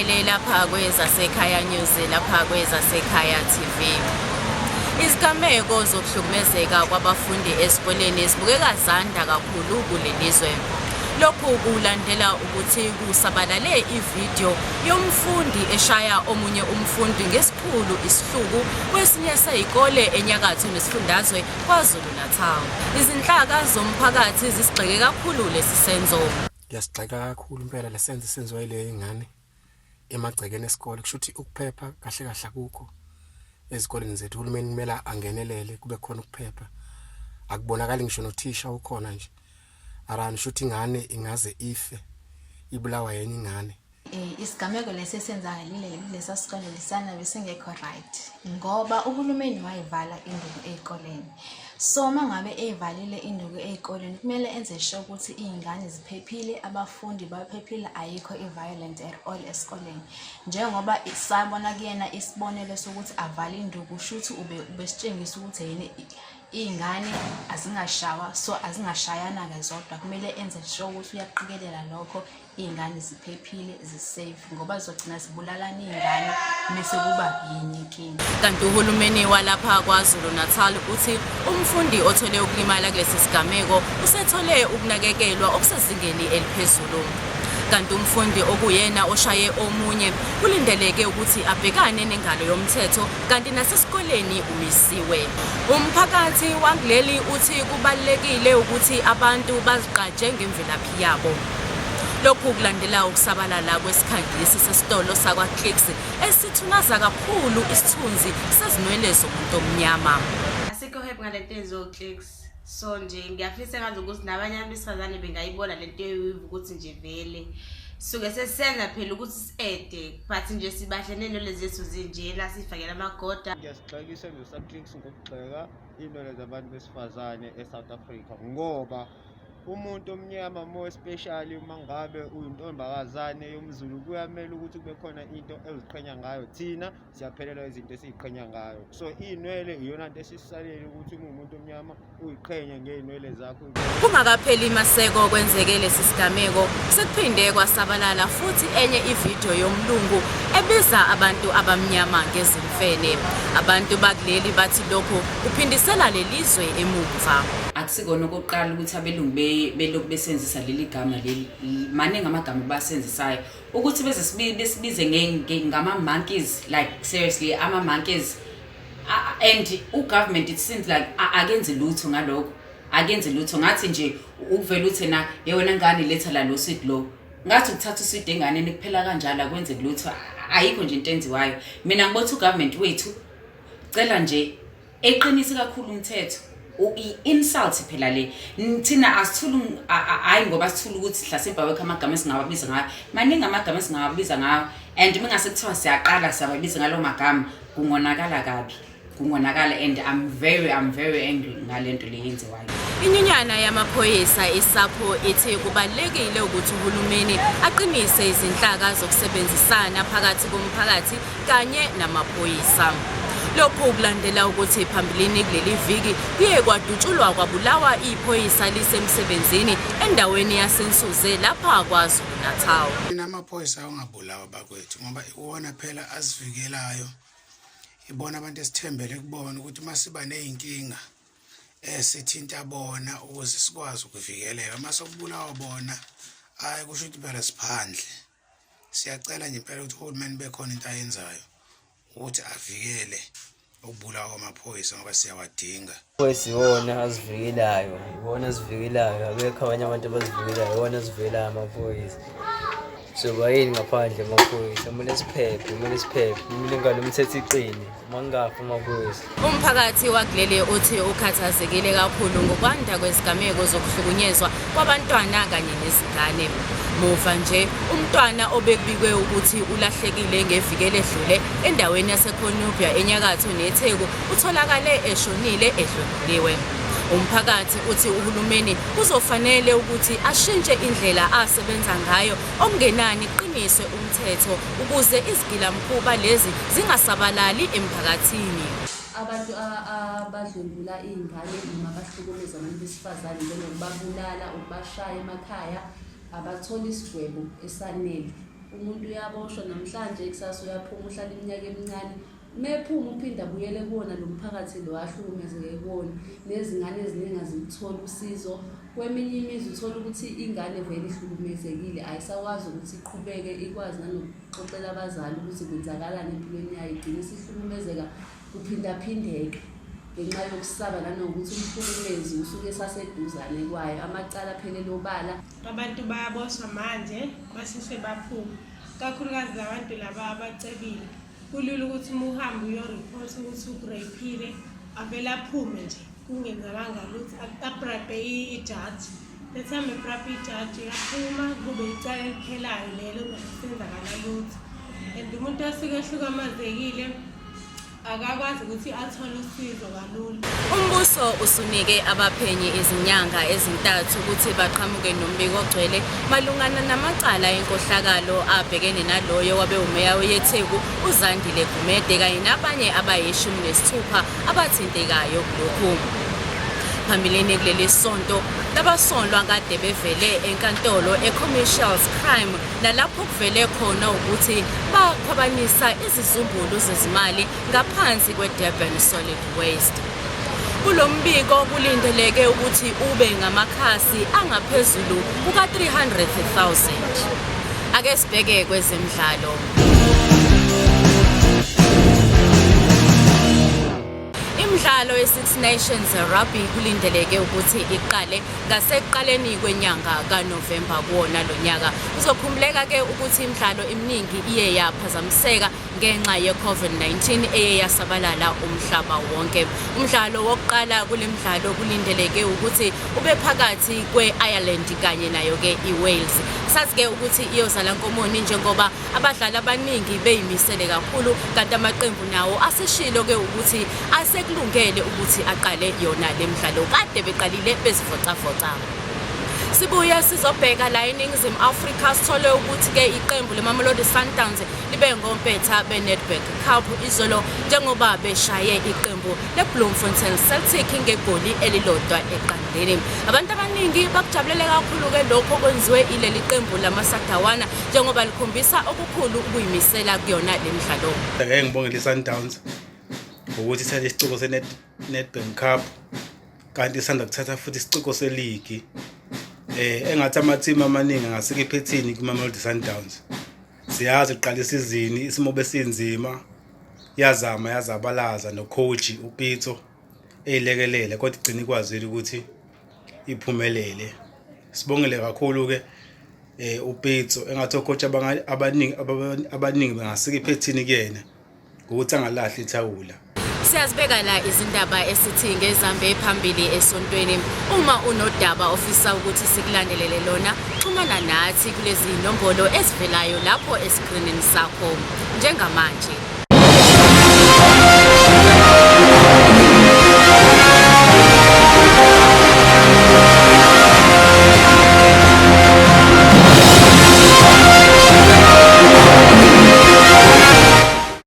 Sibuyele lapha kwezasekhaya News lapha kwezasekhaya TV. Izigameko zokuhlukumezeka kwabafundi esikoleni sibukeka zanda kakhulu kulelizwe. Lokhu kulandela ukuthi kusabalale ivideo yomfundi eshaya omunye umfundi ngesikhulu isihluku kwesinye sezikole enyakatho nesifundazwe KwaZulu-Natal. Izinhlaka zomphakathi zisigxeke kakhulu lesi senzo. Yasigxeka kakhulu impela lesenzo senziwa ile ingane emagcekeni esikole kushuthi ukuphepha kahle kahle akukho ezikoleni zethu. Uhulumeni kumele angenelele kube khona ukuphepha. Akubonakali ngisho nothisha ukhona nje. Arani shuthi ingane ingaze ife ibulawa yenye ingane. Isigameko lesesenzakalile lesa sikole lisana besengekho right ngoba uhulumeni wayivala induku ezikoleni. So mangabe evalile induku ezikoleni kumele enze sure ukuthi izingane ziphephile, abafundi baphephile, ayikho iviolent at all esikoleni. Njengoba isabona kuyena isibonelo sokuthi avale induku shuthi ubesitshengisa ukuthi yini ingane azingashawa, so azingashayana ngezodwa. Kumele enze sure ukuthi uyaqikelela lokho ingane ziphephile zisafe ngoba zogcina zibulalana izingane bese kuba yinye inkinga. Kanti uhulumeni walapha KwaZulu-Natal uthi umfundi othole ukulimala kulesi sigameko usethole ukunakekelwa okusezingeni eliphezulu. Kanti umfundi okuyena oshaye omunye kulindeleke ukuthi abhekane nengalo yomthetho kanti nasesikoleni umisiwe. Umphakathi wangleli uthi kubalekile ukuthi abantu bazigqaje ngemvelaphi yabo. Lokhu kulandela ukusabalala kwesikhangisi sesitolo sakwaClicks esithunaza kakhulu isithunzi sezinwele zomuntu omnyama. Asikho happy ngalento ezoClicks. So nje ngiyafisa ngathi ukuthi nabanye abantu besifazane bengayibona lento ukuthi nje vele suke sesenza phela ukuthi siede but nje sibahle nento zethu zinjena sifakela amagoda. Ngiyasixakisa ngeSouth ngokugxeka inolo zabantu besifazane eSouth Africa ngoba umuntu omnyama more especially uma ngabe uyintombazane yomZulu kuyamela ukuthi kube khona into eziqhenya ngayo. Thina siyaphelela izinto esiziqhenya ngayo. So inwele iyona into esisalele ukuthi umuntu omnyama uyiqhenya ngeinwele zakho. Kungakapheli maseko kwenzeke lesi sigameko sekuphinde kwasabalala futhi enye ivideo yomlungu ebiza abantu abamnyama ngezimfene. Abantu bakuleli bathi lokho kuphindisela lelizwe emumva. Akusikona okokuqala ukuthi abelungu belokhu besenzisa leli gama leli maningi amagama basenzisayo ukuthi besibize ngama monkeys, like seriously ama monkeys, and ugovernment it seems like akenze lutho ngalokho, akenze lutho. Ngathi nje ukuvela uthi na yewona ngane letha la lo sweet lo ngathi ukuthatha usweet engane nikuphela kanjalo akwenze lutho, ayikho nje into enziwayo. Mina ngibotha ugovernment wethu cela nje eqinise kakhulu umthetho. I-insult phela le thina asithuli hayi ngoba sithula ukuthi hlasemba wekho amagama esingawabiza ngayo maningi amagama esingawabiza ngayo, and mingase kuthiwa siyaqala siyababiza ngalo magama kungonakala kabi, kungonakala, and I'm very angry ngalento le yenziwayo. Inyunyana yamaphoyisa isapho ithi kubalekile ukuthi uhulumeni aqinise izinhlaka zokusebenzisana phakathi komphakathi kanye namaphoyisa. Lokhu kulandela ukuthi phambilini kuleli viki kuye kwadutshulwa kwabulawa iphoyisa lisemsebenzini endaweni yasensuze lapha KwaZulu-Natal. Amaphoyisa ongabulawa bakwethu ngoba iwona phela asivikelayo. Ibona abantu esithembele kubona ukuthi masiba nezinkinga sithinta bona ukuze sikwazi ukuvikeleka. Masokubulawa bona hayi kusho ukuthi phela siphandle. Siyacela nje phela ukuthi uhulumeni bekhona into ayenzayo ukuthi avikele ukubulawa kwamaphoyisa ngoba siyawadinga. Phoyisa iwona asivikelayo, iwona asivikelayo, abekho abanye abantu abazivikelayo, iwona asivikelayo amaphoyisa. So bayini ngaphandle amaphoyisa, kumele siphephe, imilingano umthetho iqine, mangafa amaphoyisa. Umphakathi wakuleli uthi ukhathazekile kakhulu ngokwanda kwezigameko zokuhlukunyezwa kwabantwana kanye nezingane. Muva nje umntwana obekubikwe ukuthi ulahlekile ngeviki eledlule endaweni yaseKhonubya enyakatho neTheku utholakale eshonile edlwengulwe. Umphakathi uthi uhulumeni kuzofanele ukuthi ashintshe indlela asebenza ngayo okungenani qiniswe umthetho ukuze izigilamkhuba lezi zingasabalali emphakathini. Abantu abadlwengula izingane noma abahlukumeza abantu besifazane njengokubabulala, ukubashaya emakhaya abathola isigwebo esanele umuntu uyaboshwa namhlanje kusasa uyaphuma uhlala iminyaka emincane mephuma uphinda abuyele kuwona lo mphakathi lo ahlukumezeke kuwona nezingane eziningi azilitholi usizo kweminye imizi uthola ukuthi ingane vele ihlukumezekile ayisakwazi ukuthi iqhubeke ikwazi nanokuxoxela abazali ukuthi kwenzakalani empilweni yayo igcine isihlukumezeka kuphindaphindeka ngenxa yokusaba nanokuthi umhlukumezi usuke esaseduzane kwayo amacala aphelele obala abantu bayaboshwa manje basheshe baphuma kakhulukazi labantu laba abacebile kulula ukuthi uma uhambe uyoreport ukuthi ukureyphile avele aphume nje kungenzakanga lutho abrabhe ijaji lethambe ebrabhe ijaji yaphuma kube icala eliphelayo lelo ngasenzakala lutho and umuntu osuke ehlukumezekile akakwazi ukuthi athole usizo kalula. Umbuso usunike abaphenyi izinyanga ezintathu ukuthi baqhamuke nombiko ogcwele malungana namacala enkohlakalo abhekene naloyo wabe umeya weTheku uZandile Gumede kanye nabanye abayi-16 abathintekayo kulokhu. Phambilini kulelisonto labasonlwa kade bevele enkantolo eCommercials Crime nalapho kuvele khona ukuthi bakhwabanisa izizumbulu zezimali ngaphansi kweDurban Solid Waste. Kulombiko kulindeleke ukuthi ube ngamakhasi angaphezulu kuka-300,000. Ake sibheke kwezemidlalo. Imidlalo ye-Six Nations Rugby kulindeleke ukuthi iqale ngasekuqaleni kwenyanga kaNovemba kuwona lo nyaka. Kuzokhumbuleka ke ukuthi imidlalo eminingi iye yaphazamiseka ngenxa ye-COVID-19 eye yasabalala umhlaba wonke. Umdlalo wokuqala kulemidlalo kulindeleke ukuthi ube phakathi kwe-Ireland kanye nayo ke iWales. Sazi ke ukuthi iyozala nkomoni njengoba abadlali abaningi beyimisele kakhulu kanti amaqembu nawo aseshilo ke ukuthi asekulungele ukuthi aqale yona lemidlalo kade beqalile bezivocavoca. Sibuya sizobheka la eNingizimu Afrika sithole ukuthi ke iqembu leMamelodi Sundowns libe ngompetha beNedbank Cup izolo njengoba beshaye iqembu leBloemfontein Celtic ngegoli elilodwa eqandeni. Abantu abaningi bakujabulele kakhulu ke lokho kwenziwe ileli qembu lamasadawana njengoba likhombisa okukhulu ukuyimisela kuyona lemidlalo. Ngeke ngibonge leSundowns ukuthi ithathe isiciko seNedbank Cup kanti isanda kuthatha futhi isiciko seleague. Engathi ama-team amaningi angasike iphethini kuMamelodi Sundowns. Siyazi uqala isizini isimo besinzima yazabalaza nocoach uPitso eyilekelele kodwa igcina ikwazile ukuthi iphumelele. Sibongele kakhulu ke uPitso engathi ocoach abaningi bangasike iphethini kuyena ukuthi angalahli ithawula. Siyazibeka la izindaba esithi ngezambe phambili esontweni. Uma unodaba ofisa ukuthi sikulandelele lona, xhumana nathi kulezi nombolo ezivelayo lapho esikrinini sakho njengamanje.